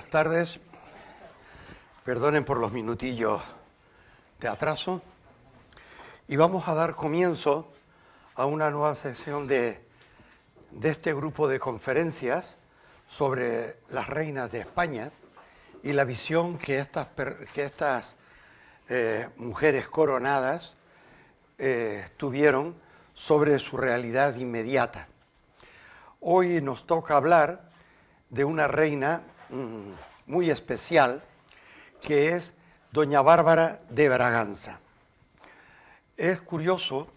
Buenas tardes. Perdonen por los minutillos de atraso. Y vamos a dar comienzo a una nueva sesión de este grupo de conferencias sobre las reinas de España y la visión que estas mujeres coronadas tuvieron sobre su realidad inmediata. Hoy nos toca hablar de una reina muy especial, que es doña Bárbara de Braganza. Es curioso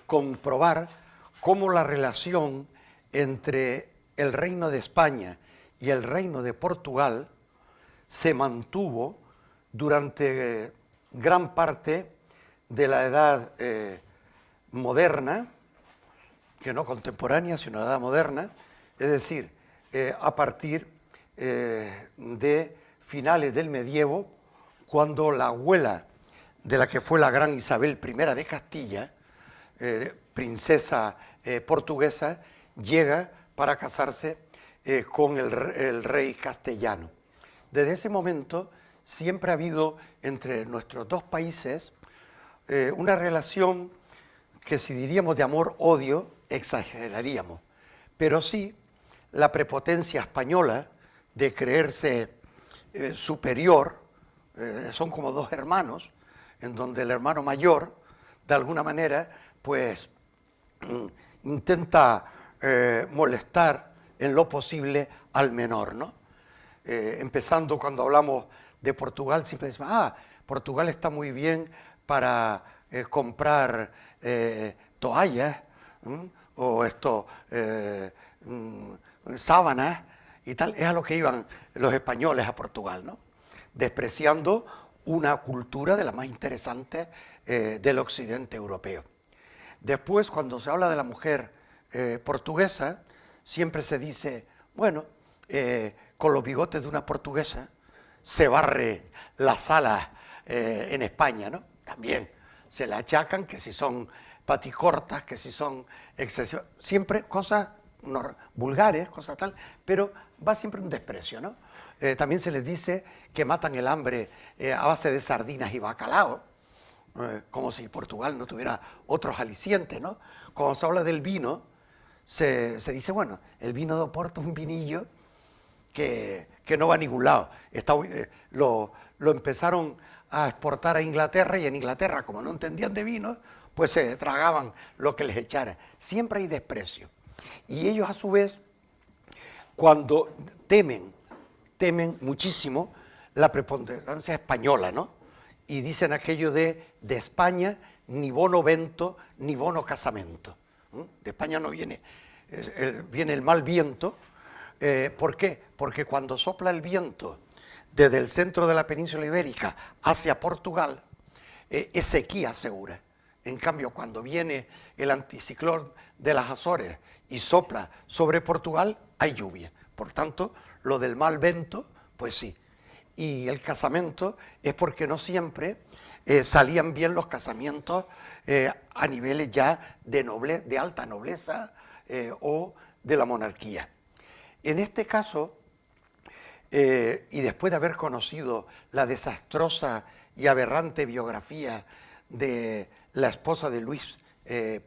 comprobar cómo la relación entre el Reino de España y el Reino de Portugal se mantuvo durante gran parte de la edad moderna, que no contemporánea, sino la edad moderna, es decir, a partir de finales del medievo, cuando la abuela de la que fue la gran Isabel I de Castilla, princesa portuguesa, llega para casarse con el rey castellano. Desde ese momento siempre ha habido entre nuestros dos países una relación que, si diríamos de amor-odio, exageraríamos, pero sí la prepotencia española de creerse superior. Son como dos hermanos, en donde el hermano mayor, de alguna manera, pues intenta molestar en lo posible al menor, ¿no? Empezando cuando hablamos de Portugal, siempre decimos, Portugal está muy bien para comprar toallas, o sábanas y tal. Es a lo que iban los españoles a Portugal, ¿no? Despreciando una cultura de las más interesantes del occidente europeo. Después, cuando se habla de la mujer portuguesa, siempre se dice, bueno, con los bigotes de una portuguesa se barre la sala en España, ¿no? También se le achacan que si son paticortas, que si son excesivas, siempre cosas vulgares, cosas tal, pero va siempre un desprecio, ¿no? También se les dice que matan el hambre a base de sardinas y bacalao, como si Portugal no tuviera otros alicientes, ¿no? Cuando se habla del vino, se dice, bueno, el vino de Oporto es un vinillo que no va a ningún lado. Lo empezaron a exportar a Inglaterra, y en Inglaterra, como no entendían de vino, pues se tragaban lo que les echara. Siempre hay desprecio. Y ellos, a su vez, cuando temen muchísimo la preponderancia española, ¿no? Y dicen aquello de España ni bono vento ni bono casamento. De España no viene, viene el mal viento. ¿Por qué? Porque cuando sopla el viento desde el centro de la península ibérica hacia Portugal, es sequía segura. En cambio, cuando viene el anticiclón de las Azores y sopla sobre Portugal, hay lluvia. Por tanto, lo del mal vento, pues sí. Y el casamento es porque no siempre salían bien los casamientos a niveles ya de alta nobleza o de la monarquía. En este caso, y después de haber conocido la desastrosa y aberrante biografía de la esposa de Luis I,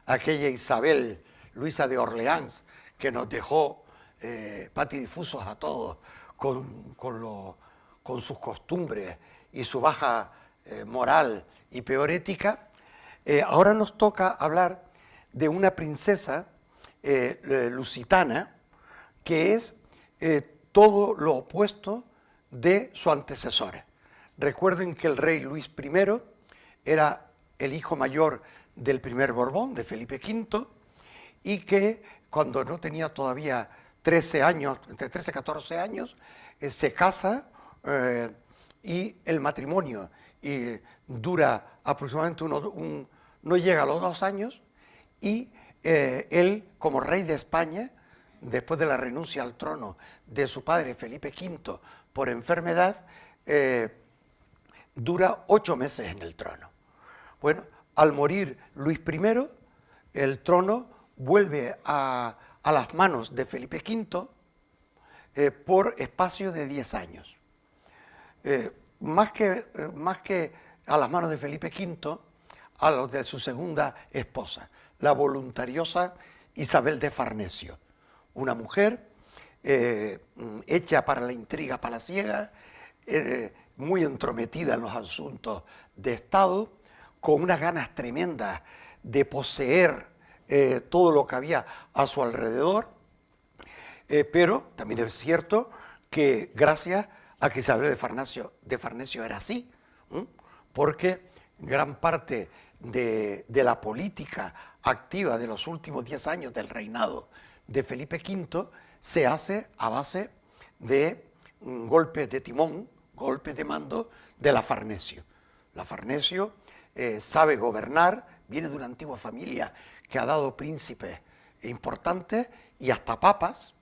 aquella Isabel Luisa de Orleans, que nos dejó patidifusos a todos con sus costumbres y su baja moral y peor ética, ahora nos toca hablar de una princesa lusitana que es todo lo opuesto de su antecesora. Recuerden que el rey Luis I era el hijo mayor del primer Borbón, de Felipe V, y que cuando no tenía todavía 13 años, entre 13 y 14 años, se casa y el matrimonio dura aproximadamente no llega a los 2 años, y él, como rey de España, después de la renuncia al trono de su padre Felipe V por enfermedad, dura 8 meses en el trono. Bueno, al morir Luis I, el trono vuelve a las manos de Felipe V, por espacio de 10 años. Más que a las manos de Felipe V, a los de su segunda esposa, la voluntariosa Isabel de Farnesio, una mujer hecha para la intriga palaciega, muy entrometida en los asuntos de Estado, con unas ganas tremendas de poseer todo lo que había a su alrededor, pero también es cierto que gracias a que Isabel de Farnesio era así, porque gran parte de la política activa de los últimos 10 años del reinado de Felipe V se hace a base de golpes de timón, golpes de mando de la Farnesio. La Farnesio sabe gobernar, viene de una antigua familia que ha dado príncipes importantes y hasta papas,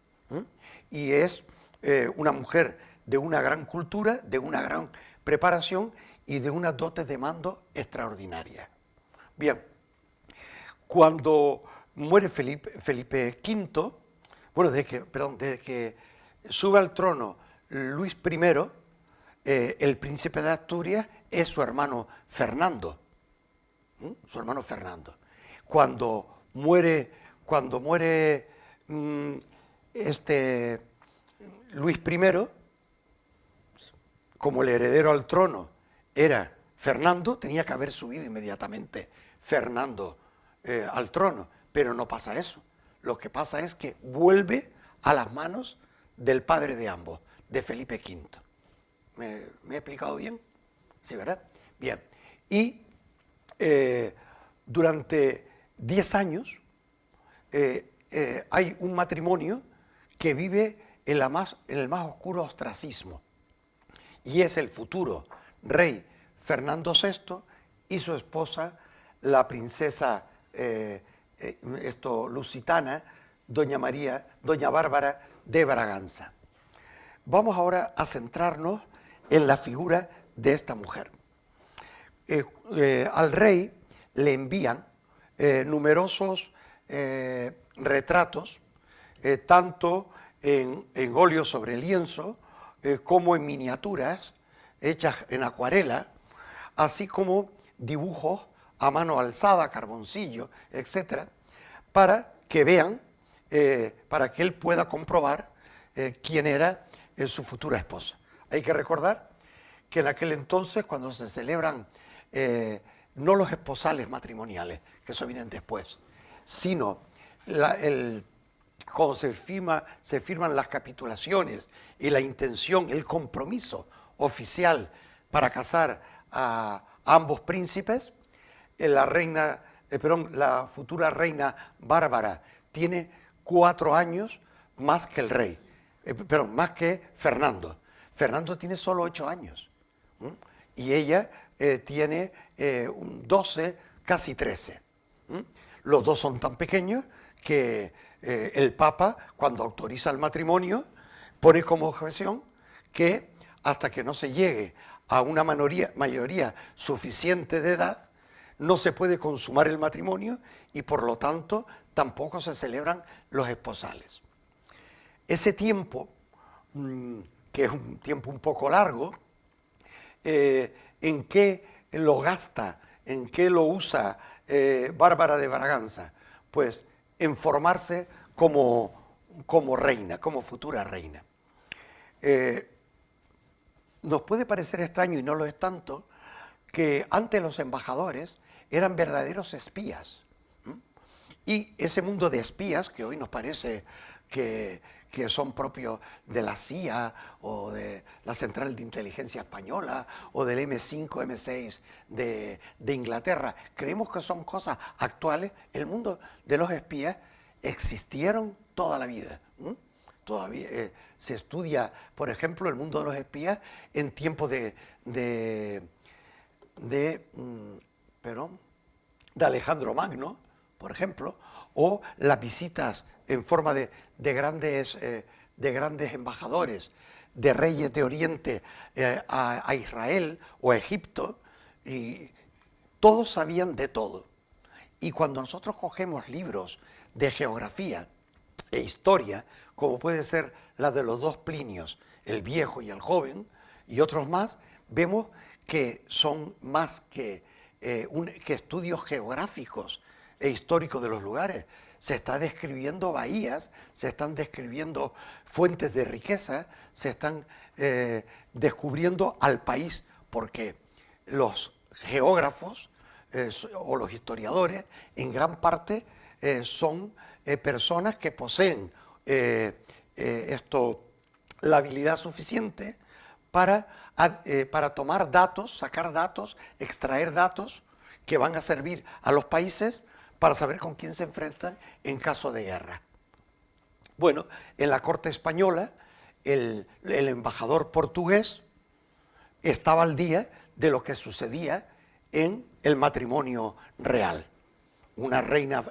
y es una mujer de una gran cultura, de una gran preparación y de unas dotes de mando extraordinarias. Bien, cuando muere Felipe V, bueno, desde que sube al trono Luis I, el príncipe de Asturias es su hermano Fernando. Su hermano Fernando. Cuando muere Luis I, como el heredero al trono era Fernando, tenía que haber subido inmediatamente Fernando al trono, pero no pasa eso. Lo que pasa es que vuelve a las manos del padre de ambos, de Felipe V. ¿Me he explicado bien? Sí, ¿verdad? Bien. Y durante 10 años hay un matrimonio que vive en el más oscuro ostracismo, y es el futuro rey Fernando VI y su esposa, la princesa lusitana, doña Bárbara de Braganza. Vamos ahora a centrarnos en la figura de esta mujer. Al rey le envían numerosos retratos, tanto en óleo sobre lienzo como en miniaturas hechas en acuarela, así como dibujos a mano alzada, carboncillo, etcétera, para que vean, para que él pueda comprobar quién era su futura esposa. Hay que recordar que en aquel entonces, cuando se celebran no los esposales matrimoniales, que eso vienen después, sino cuando se firman las capitulaciones y la intención, el compromiso oficial para casar a ambos príncipes, la futura reina Bárbara tiene 4 años más que el rey, más que Fernando. Fernando tiene solo 8 años, y ella tiene 12, casi 13. Los dos son tan pequeños que el Papa, cuando autoriza el matrimonio, pone como objeción que hasta que no se llegue a una mayoría suficiente de edad, no se puede consumar el matrimonio y por lo tanto tampoco se celebran los esposales. Ese tiempo, que es un tiempo un poco largo, ¿en qué lo gasta, en qué lo usa Bárbara de Braganza? Pues en formarse como reina, como futura reina. Nos puede parecer extraño, y no lo es tanto, que antes los embajadores eran verdaderos espías. Y ese mundo de espías, que hoy nos parece que son propios de la CIA o de la Central de Inteligencia Española o del M5, M6 de Inglaterra, creemos que son cosas actuales. El mundo de los espías existieron toda la vida. Todavía se estudia, por ejemplo, el mundo de los espías en tiempos de Alejandro Magno, por ejemplo, o las visitas en forma de grandes embajadores, de reyes de Oriente a Israel o a Egipto, y todos sabían de todo. Y cuando nosotros cogemos libros de geografía e historia, como puede ser la de los dos Plinios, el viejo y el joven, y otros más, vemos que son más que estudios geográficos e históricos de los lugares. Se está describiendo bahías, se están describiendo fuentes de riqueza, se están descubriendo al país, porque los geógrafos o los historiadores en gran parte son personas que poseen la habilidad suficiente para tomar datos, sacar datos, extraer datos que van a servir a los países para saber con quién se enfrentan en caso de guerra. Bueno, en la corte española, el embajador portugués estaba al día de lo que sucedía en el matrimonio real. Una reina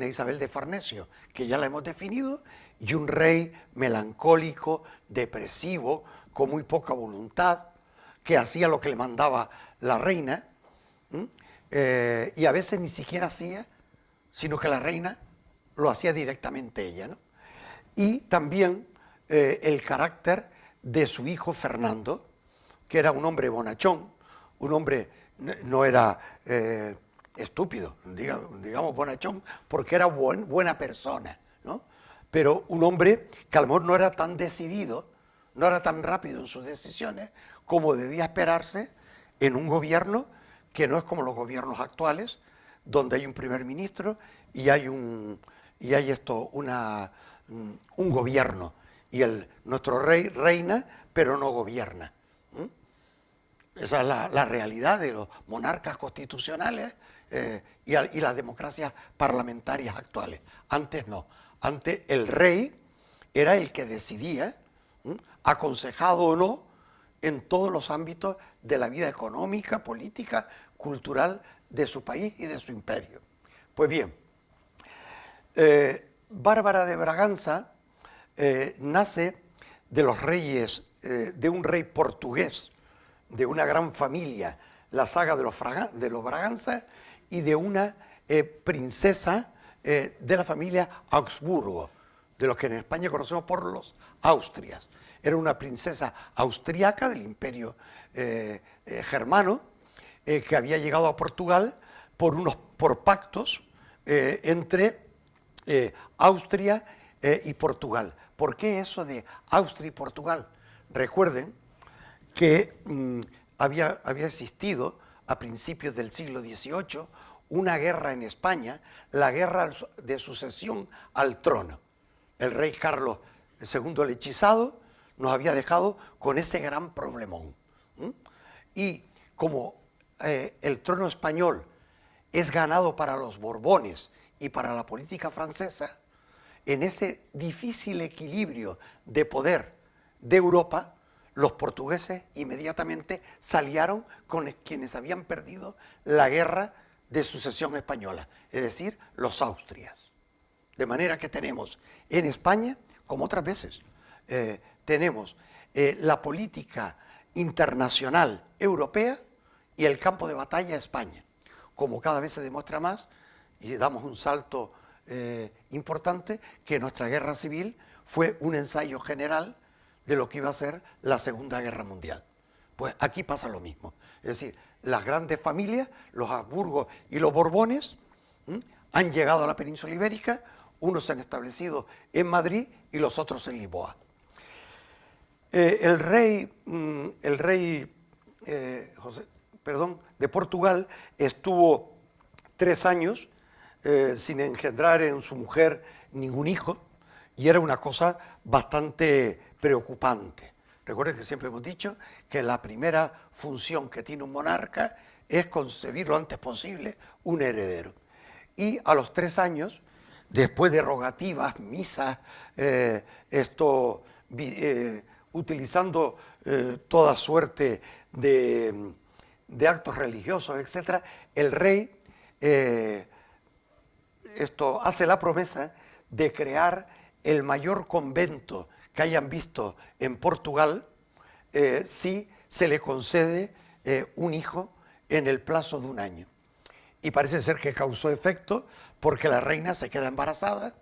Isabel de Farnesio, que ya la hemos definido, y un rey melancólico, depresivo, con muy poca voluntad, que hacía lo que le mandaba la reina, y a veces ni siquiera hacía, sino que la reina lo hacía directamente ella, ¿no? Y también el carácter de su hijo Fernando, que era un hombre bonachón, un hombre, no era estúpido, digamos bonachón, porque era buena persona, ¿no? Pero un hombre que a lo mejor no era tan decidido, no era tan rápido en sus decisiones como debía esperarse en un gobierno que no es como los gobiernos actuales, donde hay un primer ministro y hay un gobierno, y nuestro rey reina pero no gobierna. Esa es la realidad de los monarcas constitucionales y las democracias parlamentarias actuales. Antes no. Antes el rey era el que decidía, aconsejado o no, en todos los ámbitos de la vida económica, política, cultural de su país y de su imperio. Pues bien, Bárbara de Braganza nace de los reyes, de un rey portugués, de una gran familia, la saga de los Braganza, y de una princesa de la familia Augsburgo, de los que en España conocemos por los Austrias. Era una princesa austriaca del imperio germano, que había llegado a Portugal por pactos entre Austria y Portugal. ¿Por qué eso de Austria y Portugal? Recuerden que había existido a principios del siglo XVIII una guerra en España, la guerra de sucesión al trono. El rey Carlos II el Hechizado nos había dejado con ese gran problemón. Y como el trono español es ganado para los Borbones y para la política francesa, en ese difícil equilibrio de poder de Europa, los portugueses inmediatamente se aliaron con quienes habían perdido la guerra de sucesión española, es decir, los Austrias. De manera que tenemos en España, como otras veces, tenemos la política internacional europea y el campo de batalla España. Como cada vez se demuestra más, y damos un salto importante, que nuestra guerra civil fue un ensayo general de lo que iba a ser la Segunda Guerra Mundial. Pues aquí pasa lo mismo. Es decir, las grandes familias, los Habsburgo y los Borbones, han llegado a la península ibérica, unos se han establecido en Madrid y los otros en Lisboa. El rey de Portugal estuvo 3 años sin engendrar en su mujer ningún hijo, y era una cosa bastante preocupante. Recuerden que siempre hemos dicho que la primera función que tiene un monarca es concebir lo antes posible un heredero. Y a los 3 años, después de rogativas, misas, utilizando toda suerte de actos religiosos, etc., el rey hace la promesa de crear el mayor convento que hayan visto en Portugal si se le concede un hijo en el plazo de 1 año. Y parece ser que causó efecto, porque la reina se queda embarazada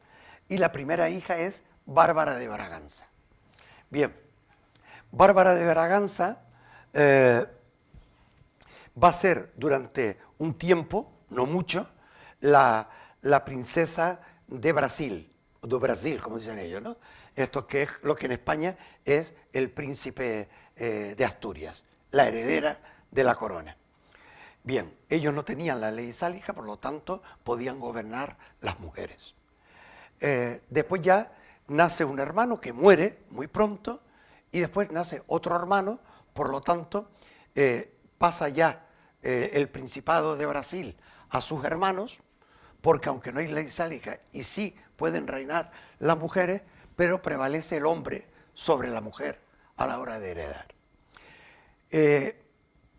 y la primera hija es Bárbara de Braganza. Bien, Bárbara de Braganza va a ser durante un tiempo, no mucho, la princesa de Brasil, como dicen ellos, ¿no? Esto que es lo que en España es el príncipe de Asturias, la heredera de la corona. Bien, ellos no tenían la ley sálica, por lo tanto podían gobernar las mujeres. Después ya nace un hermano que muere muy pronto y después nace otro hermano, por lo tanto pasa ya el Principado de Brasil a sus hermanos, porque aunque no hay ley sálica y sí pueden reinar las mujeres, pero prevalece el hombre sobre la mujer a la hora de heredar.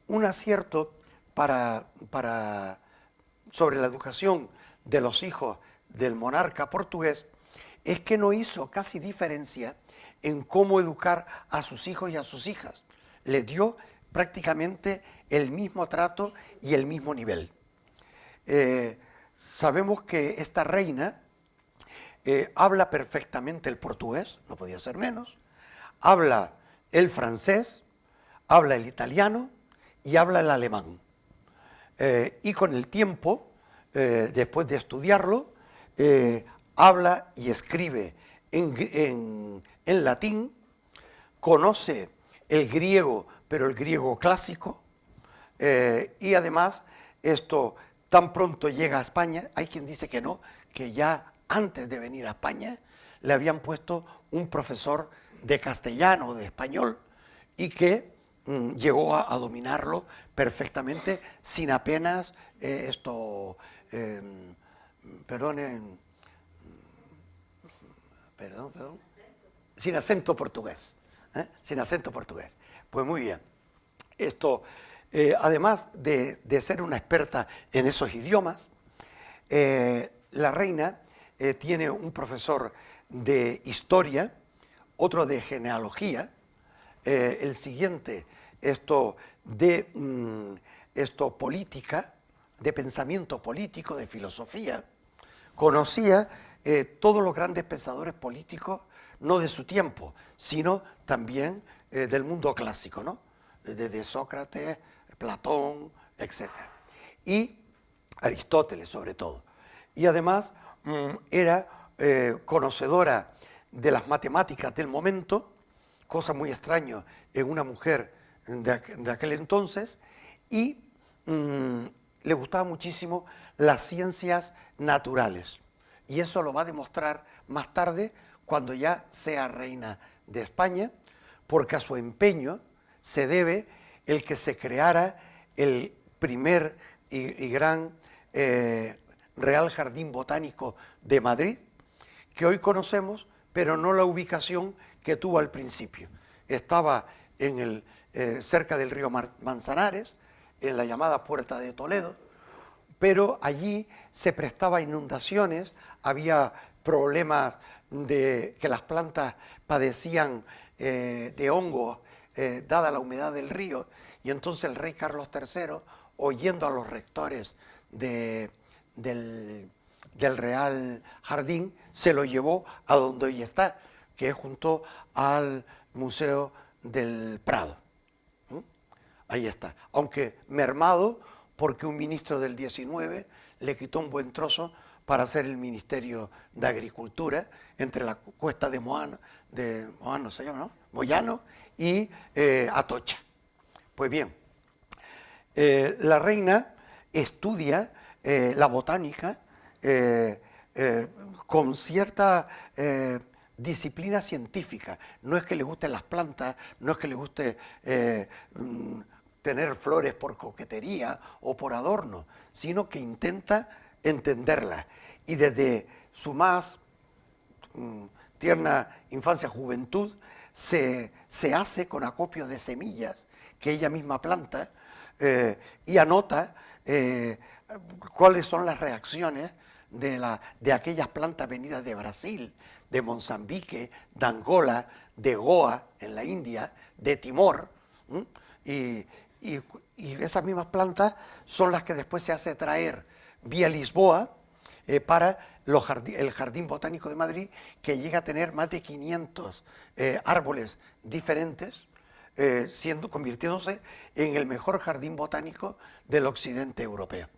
Un acierto sobre la educación de los hijos del monarca portugués es que no hizo casi diferencia en cómo educar a sus hijos y a sus hijas. Les dio prácticamente el mismo trato y el mismo nivel. Sabemos que esta reina habla perfectamente el portugués, no podía ser menos, habla el francés, habla el italiano y habla el alemán. Y con el tiempo, después de estudiarlo, habla y escribe en latín, conoce el griego, pero el griego clásico, y además esto tan pronto llega a España, hay quien dice que no, que ya antes de venir a España le habían puesto un profesor de castellano o de español y que llegó a dominarlo perfectamente sin apenas sin acento portugués, sin acento portugués. Pues muy bien, esto, además de ser una experta en esos idiomas, la reina tiene un profesor de historia, otro de genealogía, el siguiente de política, de pensamiento político, de filosofía. Conocía todos los grandes pensadores políticos, no de su tiempo, sino también del mundo clásico, ¿no? Desde Sócrates, Platón, etc. Y Aristóteles sobre todo. Y además era conocedora de las matemáticas del momento, cosa muy extraña en una mujer de aquel entonces, y le gustaban muchísimo las ciencias naturales. Y eso lo va a demostrar más tarde cuando ya sea reina de España, porque a su empeño se debe el que se creara el primer y gran Real Jardín Botánico de Madrid, que hoy conocemos, pero no la ubicación que tuvo al principio. Estaba cerca del río Manzanares, en la llamada Puerta de Toledo, pero allí se prestaba a inundaciones, había problemas de que las plantas padecían de hongos dada la humedad del río, y entonces el rey Carlos III, oyendo a los rectores del Real Jardín, se lo llevó a donde hoy está, que es junto al Museo del Prado. Ahí está, aunque mermado porque un ministro del 19 le quitó un buen trozo para hacer el Ministerio de Agricultura entre la cuesta de Moyano se llama, ¿no? Moyano y Atocha. Pues bien, la reina estudia la botánica con cierta disciplina científica. No es que le gusten las plantas, no es que le guste tener flores por coquetería o por adorno, sino que intenta entenderlas. Y desde su más tierna infancia, juventud, se hace con acopio de semillas que ella misma planta y anota cuáles son las reacciones de aquellas plantas venidas de Brasil, de Mozambique, de Angola, de Goa en la India, de Timor, y esas mismas plantas son las que después se hace traer vía Lisboa para el Jardín Botánico de Madrid, que llega a tener más de 500 árboles diferentes, convirtiéndose en el mejor jardín botánico del occidente europeo.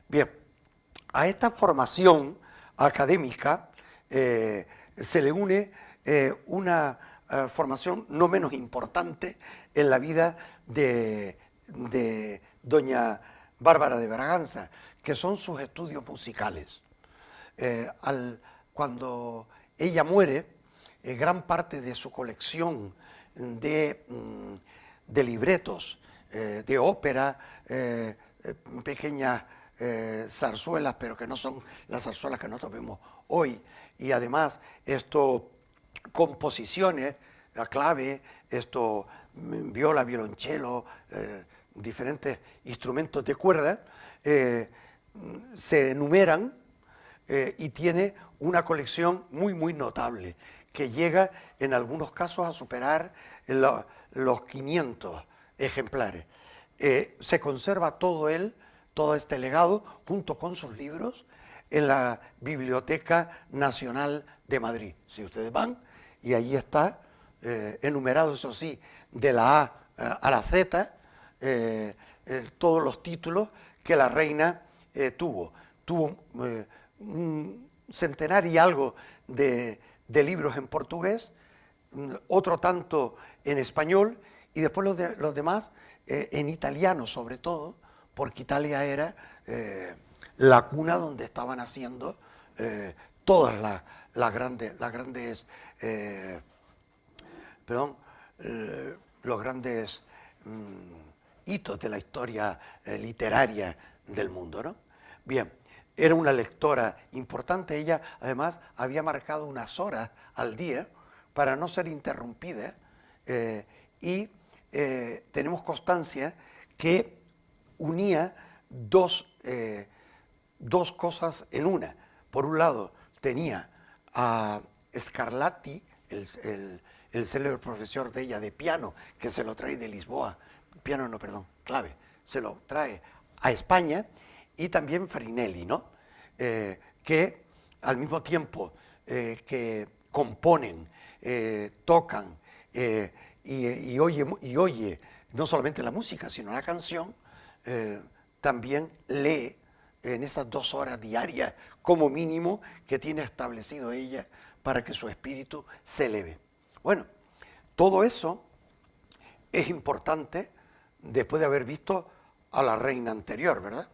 Bien, a esta formación académica se le une una formación no menos importante en la vida de doña Bárbara de Braganza, que son sus estudios musicales. Cuando ella muere, gran parte de su colección de libretos, de ópera, pequeñas zarzuelas, pero que no son las zarzuelas que nosotros vemos hoy, y además composiciones, la clave, viola, violonchelo, diferentes instrumentos de cuerda, se enumeran y tiene una colección muy, muy notable, que llega en algunos casos a superar los 500 ejemplares. Se conserva todo este legado, junto con sus libros, en la Biblioteca Nacional de Madrid. Si ustedes van, y ahí está enumerado, eso sí, de la A a la Z, todos los títulos que la reina tuvo. Tuvo un centenar y algo de libros en portugués, otro tanto en español, y después los demás en italiano, sobre todo, porque Italia era la cuna donde estaban haciendo todas los grandes hitos de la historia literaria del mundo, ¿no? Bien, era una lectora importante. Ella, además, había marcado unas horas al día para no ser interrumpida, y tenemos constancia que unía dos cosas en una. Por un lado, tenía a Scarlatti, el célebre profesor de ella de piano, que se lo trae de Lisboa, clave, se lo trae a España, y también Farinelli, ¿no? Que al mismo tiempo que componen, tocan y oye no solamente la música, sino la canción, también lee en esas 2 horas diarias, como mínimo, que tiene establecido ella para que su espíritu se eleve. Bueno, todo eso es importante después de haber visto a la reina anterior, ¿verdad?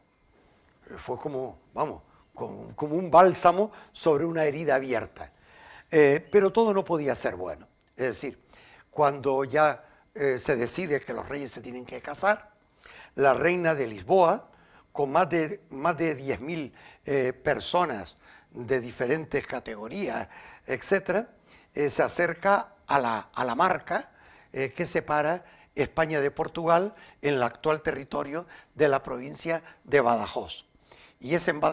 Fue como un bálsamo sobre una herida abierta. Pero todo no podía ser bueno. Es decir, cuando ya se decide que los reyes se tienen que casar, la reina de Lisboa, con más de 10.000 personas de diferentes categorías, etc., se acerca a la marca que separa España de Portugal en el actual territorio de la provincia de Badajoz. Y es en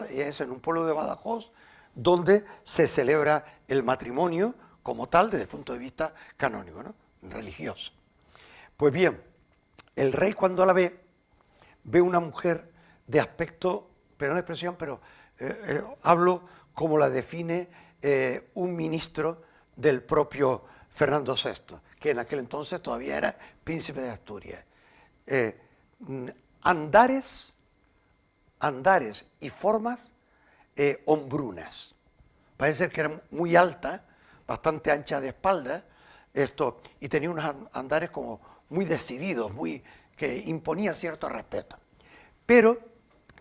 un pueblo de Badajoz donde se celebra el matrimonio como tal desde el punto de vista canónico, ¿no? Religioso. Pues bien, el rey cuando la ve una mujer de aspecto, perdón la expresión, pero hablo como la define un ministro del propio Fernando VI, que en aquel entonces todavía era príncipe de Asturias. Andares y formas hombrunas. Parece ser que era muy alta, bastante ancha de espalda, y tenía unos andares como muy decididos, que imponía cierto respeto. Pero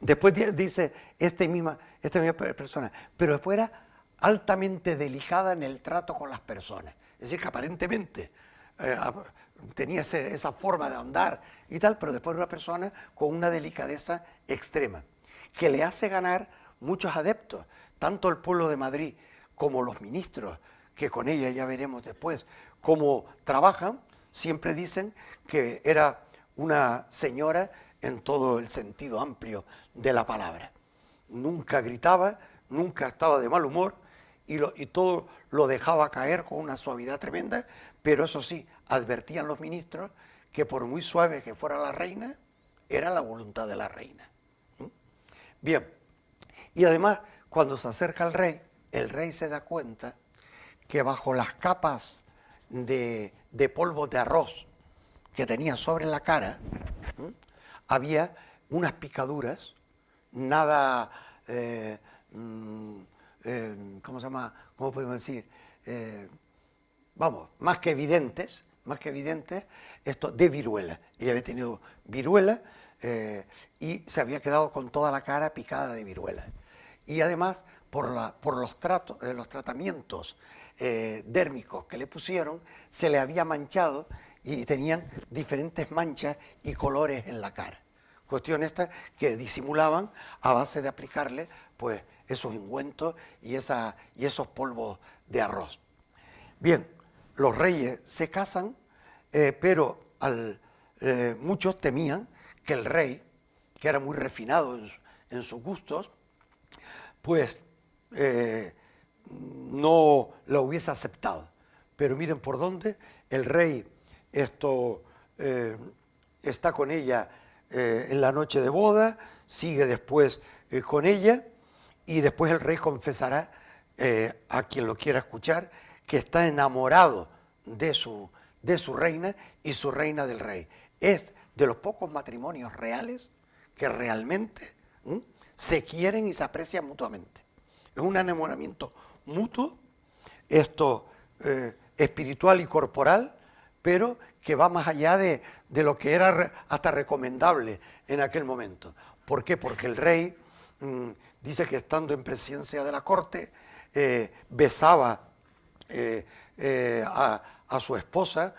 después dice esta misma persona, pero después era altamente delicada en el trato con las personas. Es decir, que aparentemente tenía esa forma de andar y tal, pero después era una persona con una delicadeza extrema, que le hace ganar muchos adeptos, tanto el pueblo de Madrid como los ministros, que con ella ya veremos después cómo trabajan, siempre dicen que era una señora en todo el sentido amplio de la palabra. Nunca gritaba, nunca estaba de mal humor, y todo lo dejaba caer con una suavidad tremenda, pero eso sí, advertían los ministros que por muy suave que fuera la reina, era la voluntad de la reina. Bien, y además, cuando se acerca al rey, el rey se da cuenta que bajo las capas de polvo de arroz que tenía sobre la cara, había unas picaduras, nada, ¿cómo se llama? ¿Cómo podemos decir? Vamos, más que evidentes, esto de viruela. Ella había tenido viruela y se había quedado con toda la cara picada de viruela. Y además, por los tratamientos dérmicos que le pusieron, se le había manchado y tenían diferentes manchas y colores en la cara. Cuestión esta que disimulaban a base de aplicarle pues esos ungüentos y esos polvos de arroz. Bien, los reyes se casan, pero muchos temían que el rey, que era muy refinado en sus gustos, pues no lo hubiese aceptado. Pero miren por dónde el rey está con ella en la noche de boda, sigue después con ella y después el rey confesará a quien lo quiera escuchar que está enamorado de su reina y su reina del rey. Es de los pocos matrimonios reales que realmente se quieren y se aprecian mutuamente. Es un enamoramiento mutuo, espiritual y corporal, pero que va más allá de lo que era hasta recomendable en aquel momento. ¿Por qué? Porque el rey dice que estando en presidencia de la corte, besaba a su esposa,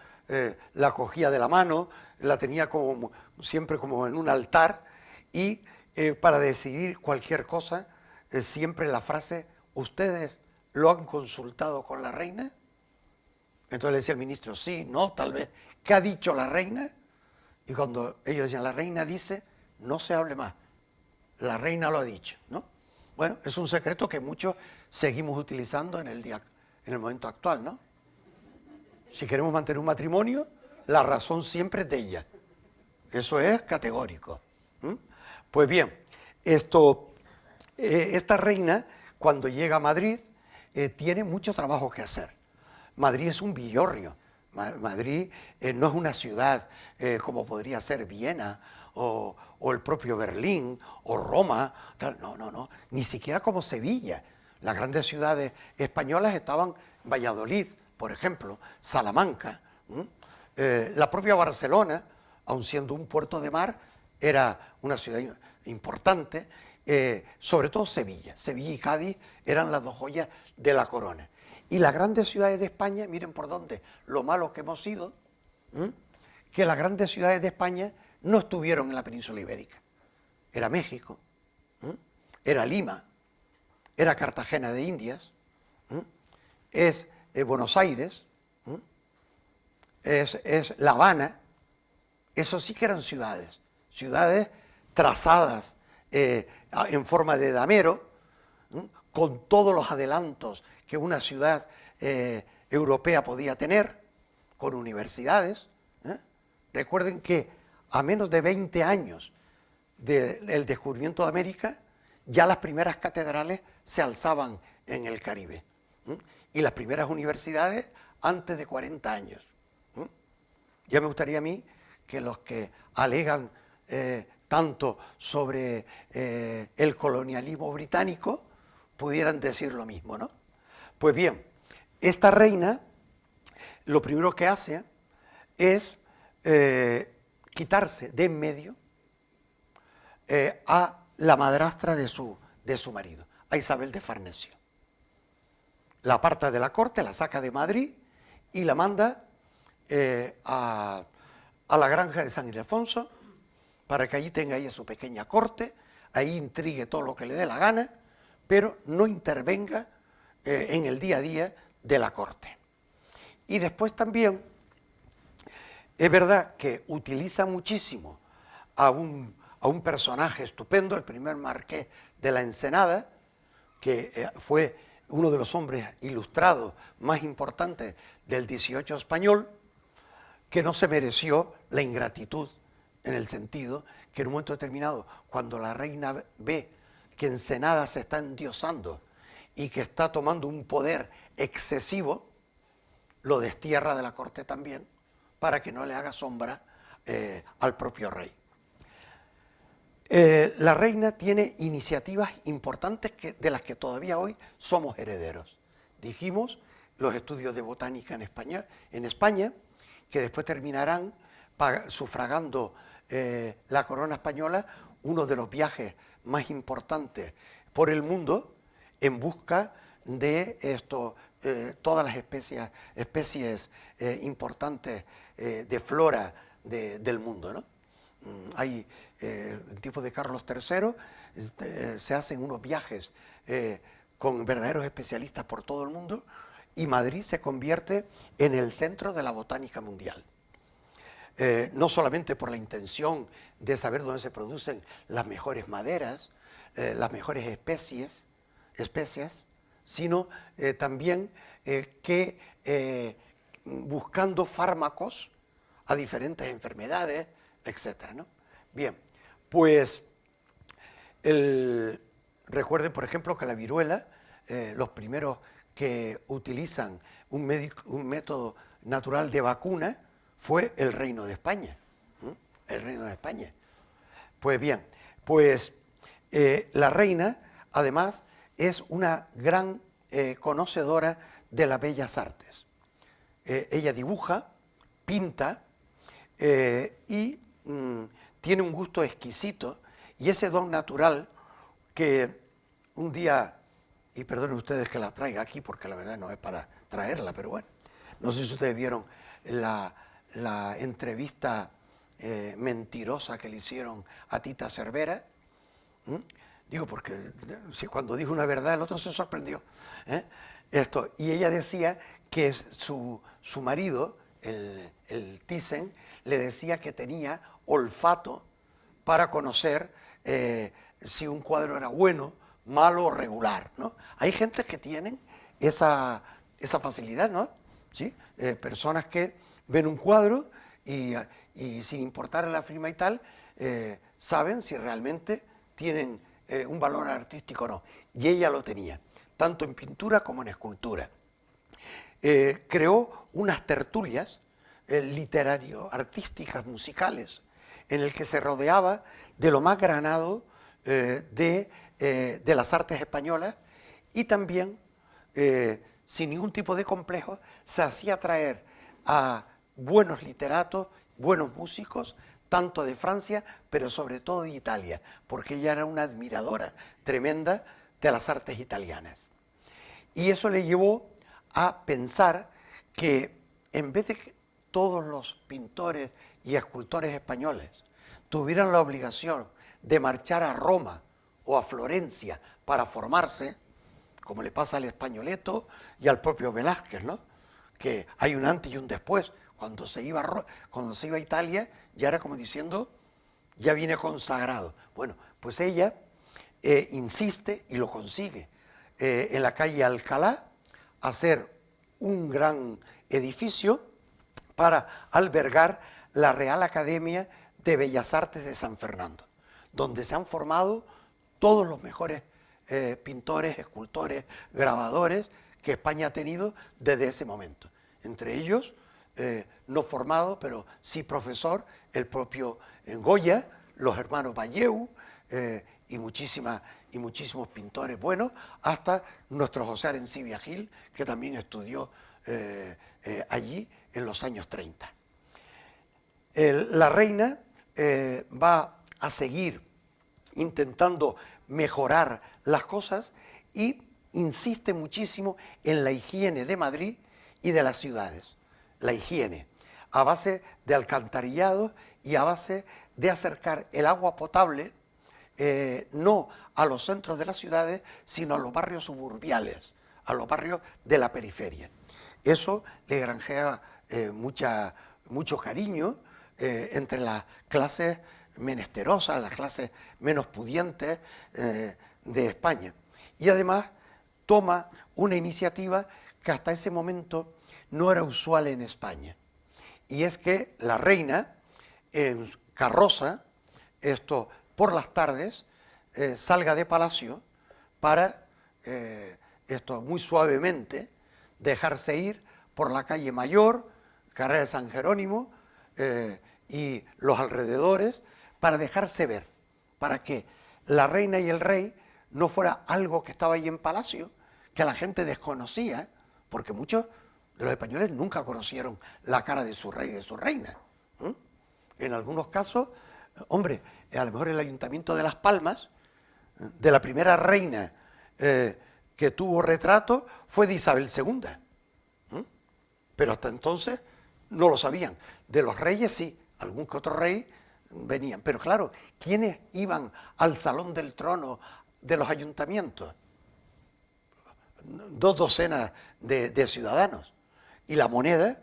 la cogía de la mano, la tenía siempre como en un altar y para decidir cualquier cosa, siempre la frase, ¿ustedes lo han consultado con la reina? Entonces le decía el ministro, sí, no, tal vez. ¿Qué ha dicho la reina? Y cuando ellos decían, la reina dice, no se hable más. La reina lo ha dicho, ¿no? Bueno, es un secreto que muchos seguimos utilizando en el momento actual, ¿no? Si queremos mantener un matrimonio, la razón siempre es de ella. Eso es categórico. Pues bien, esta reina, cuando llega a Madrid, tiene mucho trabajo que hacer. Madrid es un villorrio. Madrid no es una ciudad como podría ser Viena o el propio Berlín o Roma. No, ni siquiera como Sevilla. Las grandes ciudades españolas estaban Valladolid, por ejemplo, Salamanca. La propia Barcelona, aun siendo un puerto de mar, era una ciudad importante. Sobre todo Sevilla. Sevilla y Cádiz eran las dos joyas de la corona. Y las grandes ciudades de España, miren por dónde, lo malo que hemos sido, que las grandes ciudades de España no estuvieron en la península ibérica. Era México, era Lima, era Cartagena de Indias, es Buenos Aires, es La Habana. Eso sí que eran ciudades trazadas en forma de damero, con todos los adelantos que una ciudad europea podía tener, con universidades. Recuerden que a menos de 20 años del descubrimiento de América, ya las primeras catedrales se alzaban en el Caribe. Y las primeras universidades antes de 40 años. Ya me gustaría a mí que los que alegan tanto sobre el colonialismo británico pudieran decir lo mismo, ¿no? Pues bien, esta reina lo primero que hace es quitarse de en medio a la madrastra de su marido, a Isabel de Farnesio. La aparta de la corte, la saca de Madrid y la manda a la granja de San Ildefonso para que allí tenga ella su pequeña corte, ahí intrigue todo lo que le dé la gana, pero no intervenga en el día a día de la corte. Y después también es verdad que utiliza muchísimo a un personaje estupendo, el primer marqués de la Ensenada, que fue uno de los hombres ilustrados más importantes del XVIII español, que no se mereció la ingratitud, en el sentido que en un momento determinado, cuando la reina ve que Ensenada se está endiosando y que está tomando un poder excesivo, lo destierra de la corte también, para que no le haga sombra al propio rey. La reina tiene iniciativas importantes de las que todavía hoy somos herederos. Dijimos los estudios de botánica en España, que después terminarán sufragando la corona española, uno de los viajes más importantes por el mundo en busca de todas las especies importantes de flora del mundo, ¿no? Hay el tipo de Carlos III, se hacen unos viajes con verdaderos especialistas por todo el mundo y Madrid se convierte en el centro de la botánica mundial. No solamente por la intención de saber dónde se producen las mejores maderas, las mejores especies, sino también que buscando fármacos a diferentes enfermedades, etcétera, ¿no? Bien, pues recuerden, por ejemplo, que la viruela, los primeros que utilizan un método natural de vacuna fue el Reino de España. El Reino de España. Pues bien, pues la reina, además, es una gran conocedora de las bellas artes. Ella dibuja, pinta y tiene un gusto exquisito, y ese don natural que un día, y perdonen ustedes que la traiga aquí porque la verdad no es para traerla, pero bueno, no sé si ustedes vieron la entrevista mentirosa que le hicieron a Tita Cervera. Digo, porque si cuando dijo una verdad el otro se sorprendió. Y ella decía que su marido, el Thyssen, le decía que tenía olfato para conocer si un cuadro era bueno, malo o regular, ¿no? Hay gente que tienen esa facilidad, ¿no? ¿Sí? Personas que ven un cuadro y sin importar la firma y tal, saben si realmente tienen un valor artístico o no. Y ella lo tenía, tanto en pintura como en escultura. Creó unas tertulias literario-artísticas, musicales, en el que se rodeaba de lo más granado de las artes españolas y también, sin ningún tipo de complejo, se hacía traer a buenos literatos, buenos músicos, tanto de Francia, pero sobre todo de Italia, porque ella era una admiradora tremenda de las artes italianas. Y eso le llevó a pensar que en vez de que todos los pintores y escultores españoles tuvieran la obligación de marchar a Roma o a Florencia para formarse, como le pasa al Españoleto y al propio Velázquez, ¿no? Que hay un antes y un después. Cuando se iba a Italia, ya era como diciendo, ya viene consagrado. Bueno, pues ella insiste y lo consigue en la calle Alcalá, hacer un gran edificio para albergar la Real Academia de Bellas Artes de San Fernando, donde se han formado todos los mejores pintores, escultores, grabadores que España ha tenido desde ese momento. Entre ellos, no formado, pero sí profesor, el propio Goya, los hermanos Valleu y muchísimos pintores buenos, hasta nuestro José Arencibia Gil, que también estudió allí en los años 30. La reina va a seguir intentando mejorar las cosas y insiste muchísimo en la higiene de Madrid y de las ciudades. La higiene, a base de alcantarillado y a base de acercar el agua potable no a los centros de las ciudades, sino a los barrios suburbiales, a los barrios de la periferia. Eso le granjea mucho cariño entre las clases menesterosas, las clases menos pudientes de España. Y además toma una iniciativa que hasta ese momento no era usual en España. Y es que la reina, en carroza, por las tardes, salga de palacio para, esto muy suavemente, dejarse ir por la calle Mayor, carrera de San Jerónimo y los alrededores, para dejarse ver, para que la reina y el rey no fuera algo que estaba ahí en palacio, que la gente desconocía, porque muchos de los españoles nunca conocieron la cara de su rey y de su reina. En algunos casos, hombre, a lo mejor el ayuntamiento de Las Palmas, de la primera reina que tuvo retrato, fue de Isabel II. Pero hasta entonces no lo sabían. De los reyes sí, algún que otro rey venían. Pero claro, ¿quiénes iban al Salón del Trono de los ayuntamientos? 2 docenas de ciudadanos. Y la moneda,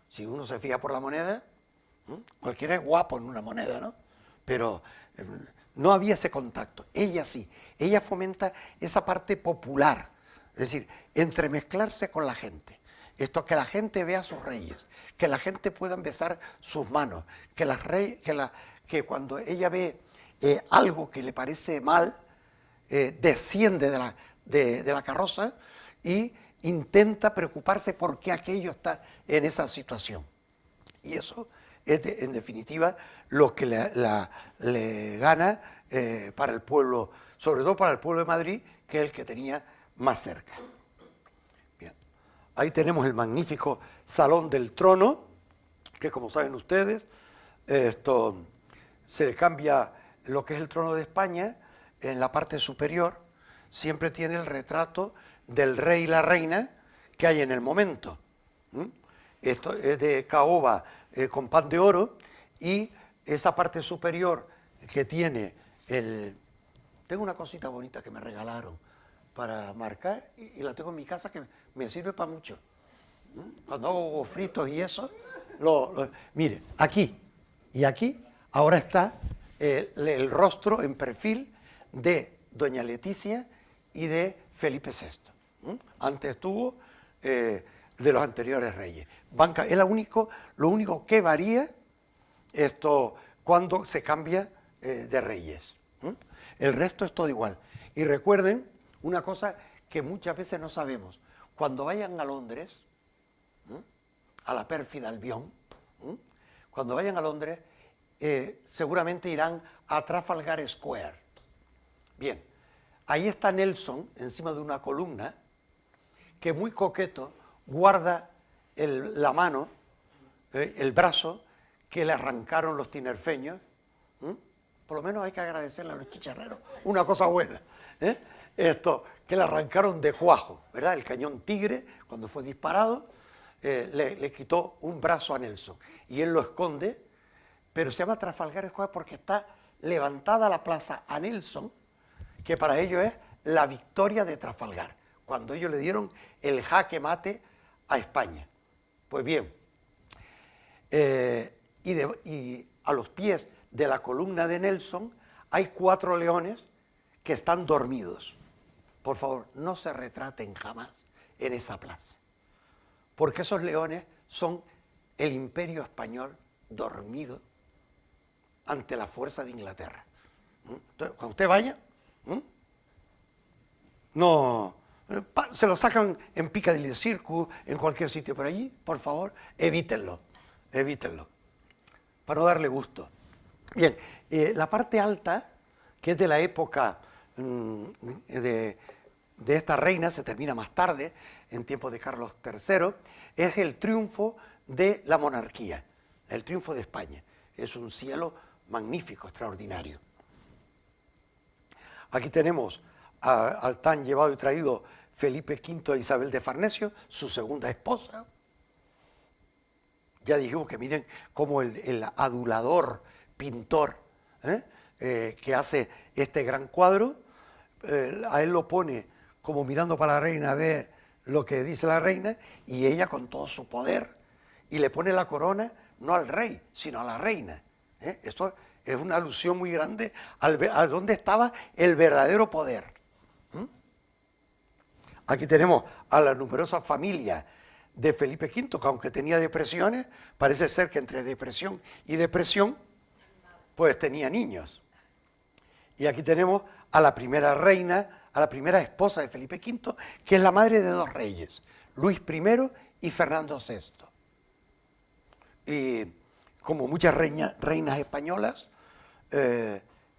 si uno se fija por la moneda, cualquiera es guapo en una moneda, ¿no? Pero no había ese contacto. Ella sí, ella fomenta esa parte popular, es decir, entremezclarse con la gente. Esto, que la gente vea a sus reyes, que la gente pueda besar sus manos, que cuando ella ve algo que le parece mal, desciende de la carroza y intenta preocuparse por qué aquello está en esa situación. Y eso es, en definitiva, lo que le gana para el pueblo, sobre todo para el pueblo de Madrid, que es el que tenía más cerca. Bien. Ahí tenemos el magnífico Salón del Trono, que como saben ustedes, se cambia lo que es el trono de España. En la parte superior siempre tiene el retrato del rey y la reina que hay en el momento. Esto es de caoba con pan de oro, y esa parte superior que tiene Tengo una cosita bonita que me regalaron para marcar y la tengo en mi casa, que me sirve para mucho. Cuando hago fritos y eso, mire, aquí y aquí ahora está el rostro en perfil de doña Leticia y de Felipe VI. Antes estuvo de los anteriores reyes. Es lo único que varía cuando se cambia de reyes. El resto es todo igual. Y recuerden una cosa que muchas veces no sabemos. Cuando vayan a Londres, a la pérfida Albión, cuando vayan a Londres, seguramente irán a Trafalgar Square. Bien, ahí está Nelson encima de una columna, que muy coqueto guarda la mano, el brazo que le arrancaron los tinerfeños. Por lo menos hay que agradecerle a los chicharreros una cosa buena, que le arrancaron de cuajo, ¿verdad? El cañón Tigre, cuando fue disparado, le quitó un brazo a Nelson y él lo esconde, pero se llama Trafalgar Square porque está levantada la plaza a Nelson, que para ellos es la victoria de Trafalgar, cuando ellos le dieron el jaque mate a España. Pues bien, y a los pies de la columna de Nelson hay 4 leones que están dormidos. Por favor, no se retraten jamás en esa plaza, porque esos leones son el imperio español dormido ante la fuerza de Inglaterra. Entonces, cuando usted vaya, no se lo sacan en Piccadilly Circus, en cualquier sitio por allí, por favor, evítenlo, para no darle gusto. Bien, la parte alta, que es de la época de esta reina, se termina más tarde, en tiempos de Carlos III, es el triunfo de la monarquía, el triunfo de España. Es un cielo magnífico, extraordinario. Aquí tenemos al tan llevado y traído Felipe V e Isabel de Farnesio, su segunda esposa. Ya dijimos que miren cómo el adulador pintor que hace este gran cuadro, a él lo pone como mirando para la reina a ver lo que dice la reina, y ella con todo su poder, y le pone la corona no al rey, sino a la reina. Esto es una alusión muy grande a dónde estaba el verdadero poder. Aquí tenemos a la numerosa familia de Felipe V, que aunque tenía depresiones, parece ser que entre depresión y depresión, pues tenía niños. Y aquí tenemos a la primera reina, a la primera esposa de Felipe V, que es la madre de dos reyes, Luis I y Fernando VI. Y como muchas reinas españolas,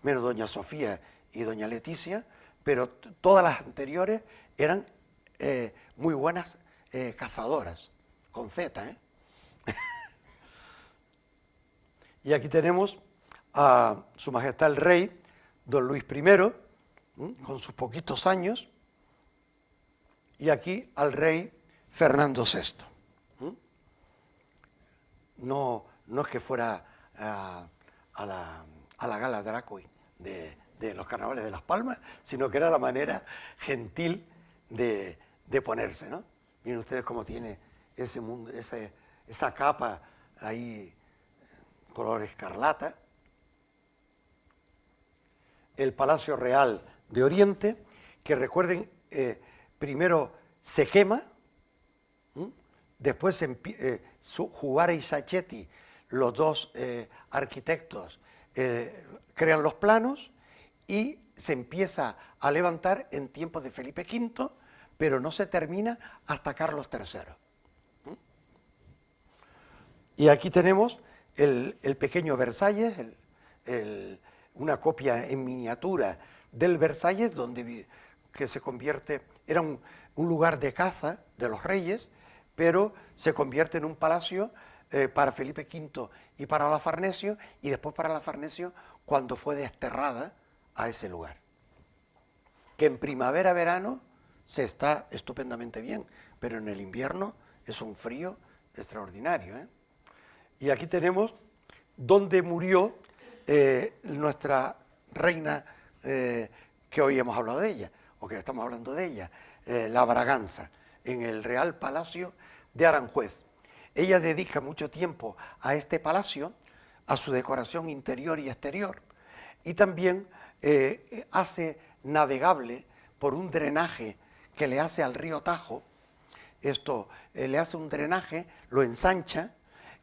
menos doña Sofía y doña Leticia, pero todas las anteriores eran muy buenas cazadoras, con Z. Y aquí tenemos a Su Majestad el Rey, don Luis I, con sus poquitos años, y aquí al rey Fernando VI. No es que fuera a la gala Dracoy de los carnavales de Las Palmas, sino que era la manera gentil de ponerse, ¿no? Miren ustedes cómo tiene ese mundo, esa capa ahí, color escarlata. El Palacio Real de Oriente, que recuerden, primero se quema, después Juvara y Sacchetti, los dos arquitectos, crean los planos y se empieza a levantar en tiempos de Felipe V, pero no se termina hasta Carlos III. Y aquí tenemos el pequeño Versalles, una copia en miniatura del Versalles, que se convierte, era un lugar de caza de los reyes, pero se convierte en un palacio para Felipe V y para la Farnesio, y después para la Farnesio cuando fue desterrada a ese lugar. Que en primavera-verano se está estupendamente bien, pero en el invierno es un frío extraordinario. Y aquí tenemos donde murió nuestra reina, que hoy hemos hablado de ella, o que estamos hablando de ella, la Braganza, en el Real Palacio de Aranjuez. Ella dedica mucho tiempo a este palacio, a su decoración interior y exterior, y también hace navegable por un drenaje que le hace al río Tajo. Esto le hace un drenaje, lo ensancha